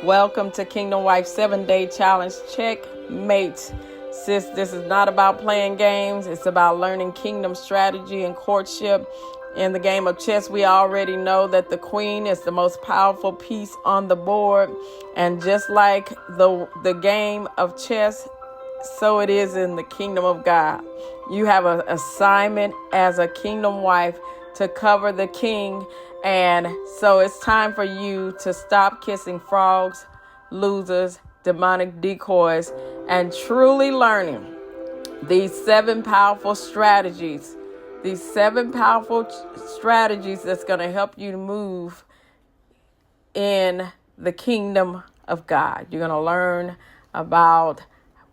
Welcome to Kingdom Wife 7-Day Challenge Checkmate. Sis, this is not about playing games. It's about learning kingdom strategy and courtship. In the game of chess, we already know that the queen is the most powerful piece on the board. And just like the game of chess, so it is in the kingdom of God. You have an assignment as a kingdom wife to cover the king. And so it's time for you to stop kissing frogs, losers, demonic decoys, and truly learning these 7 powerful strategies. These 7 powerful strategies that's going to help you to move in the kingdom of God. You're going to learn about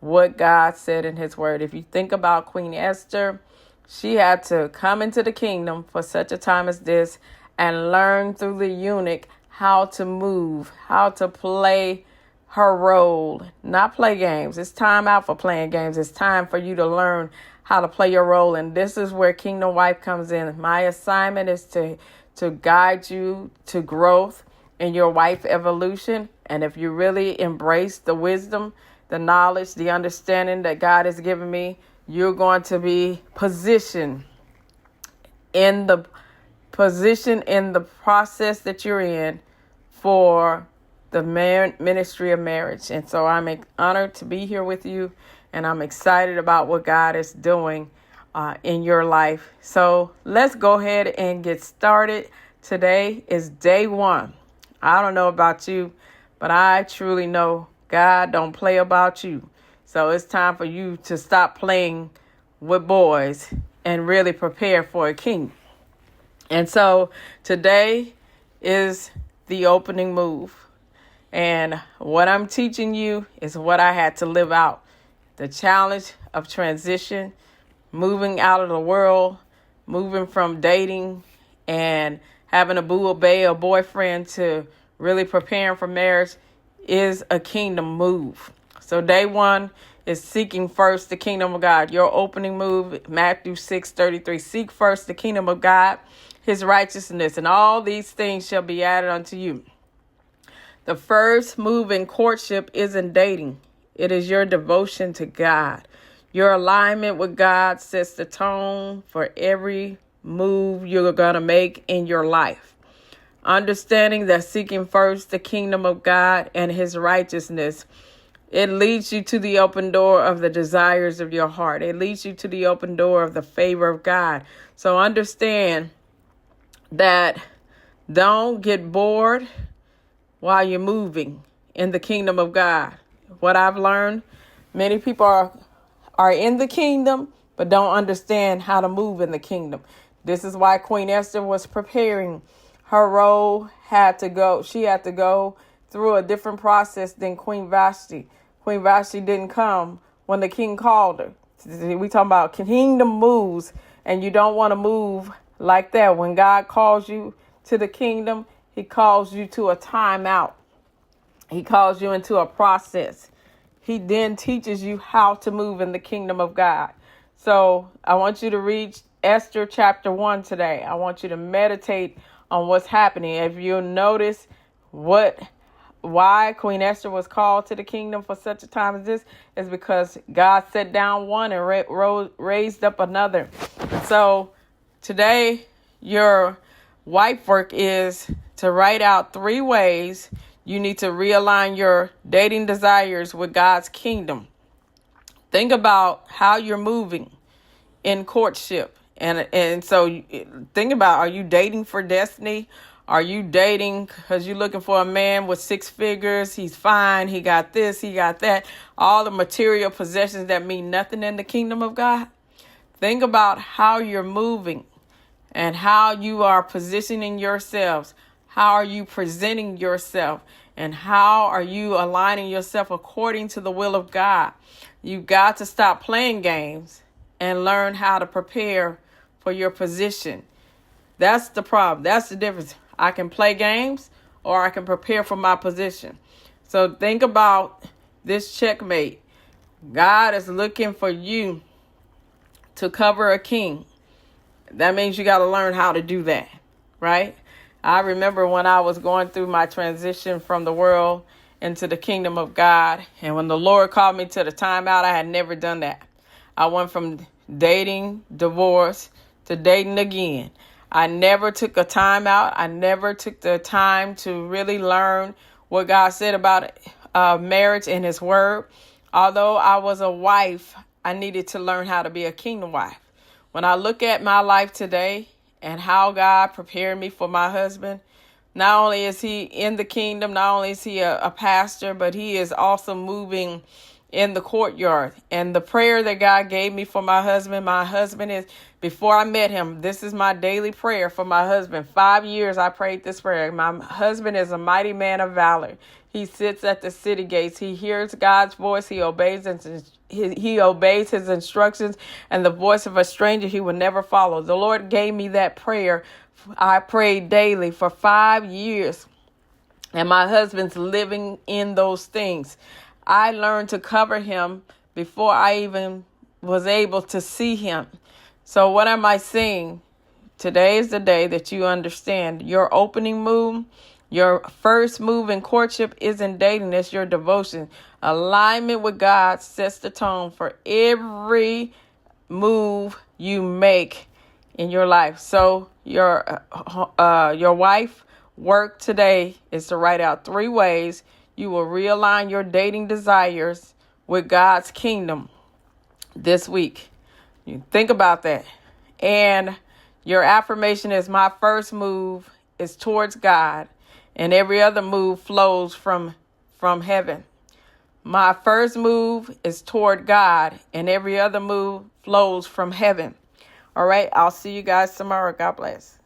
what God said in his word. If you think about Queen Esther, she had to come into the kingdom for such a time as this and learn through the eunuch how to move, how to play her role, not play games. It's time out for playing games. It's time for you to learn how to play your role. And this is where Kingdom Wife comes in. My assignment is to guide you to growth in your wife evolution. And if you really embrace the wisdom, the knowledge, the understanding that God has given me, you're going to be positioned in the process that you're in for the ministry of marriage. And so I'm honored to be here with you, and I'm excited about what God is doing in your life. So let's go ahead and get started. Today is day 1. I don't know about you, but I truly know God don't play about you. So it's time for you to stop playing with boys and really prepare for a king. And so today is the opening move. And what I'm teaching you is what I had to live out. The challenge of transition, moving out of the world, moving from dating and having a boo or bae or boyfriend to really preparing for marriage is a kingdom move. So day 1 is seeking first the kingdom of God. Your opening move, Matthew 6:33. Seek first the kingdom of God, his righteousness, and all these things shall be added unto you. The first move in courtship isn't dating. It is your devotion to God. Your alignment with God sets the tone for every move you're going to make in your life. Understanding that seeking first the kingdom of God and his righteousness, it leads you to the open door of the desires of your heart. It leads you to the open door of the favor of God. So understand that don't get bored while you're moving in the kingdom of God. What I've learned, many people are in the kingdom, but don't understand how to move in the kingdom. This is why Queen Esther was preparing. Her role she had to go through a different process than Queen Vashti. Queen Vashti didn't come when the king called her. We talking about kingdom moves, and you don't want to move like that. When God calls you to the kingdom, he calls you to a timeout. He calls you into a process. He then teaches you how to move in the kingdom of God. So I want you to read Esther chapter 1 today. I want you to meditate on what's happening. If you notice why Queen Esther was called to the kingdom for such a time as this, is because God set down one and raised up another. So today, your wife work is to write out 3 ways you need to realign your dating desires with God's kingdom. Think about how you're moving in courtship. And so think about, are you dating for destiny? Are you dating because you're looking for a man with 6 figures? He's fine. He got this. He got that. All the material possessions that mean nothing in the kingdom of God. Think about how you're moving and how you are positioning yourselves. How are you presenting yourself? And how are you aligning yourself according to the will of God? You've got to stop playing games and learn how to prepare for your position. That's the problem. That's the difference. I can play games or I can prepare for my position. So think about this checkmate. God is looking for you to cover a king. That means you got to learn how to do that, right? I remember when I was going through my transition from the world into the kingdom of God. And when the Lord called me to the timeout, I had never done that. I went from dating, divorce, to dating again. I never took a timeout. I never took the time to really learn what God said about marriage in his word. Although I was a wife, I needed to learn how to be a kingdom wife. When I look at my life today and how God prepared me for my husband, not only is he in the kingdom, not only is he a pastor, but he is also moving in the courtyard. And the prayer that God gave me for my husband is, before I met him, this is my daily prayer for my husband. 5 years I prayed this prayer. My husband is a mighty man of valor. He sits at the city gates. He hears God's voice. He obeys his instructions, and the voice of a stranger he will never follow. The Lord gave me that prayer. I prayed daily for 5 years, and my husband's living in those things. I learned to cover him before I even was able to see him. So what am I saying? Today is the day that you understand your opening move. Your first move in courtship isn't dating, it's your devotion. Alignment with God sets the tone for every move you make in your life. So your wife work today is to write out 3 ways you will realign your dating desires with God's kingdom this week. You think about that. And your affirmation is, my first move is towards God, and every other move flows from heaven. My first move is toward God, and every other move flows from heaven. All right, I'll see you guys tomorrow. God bless.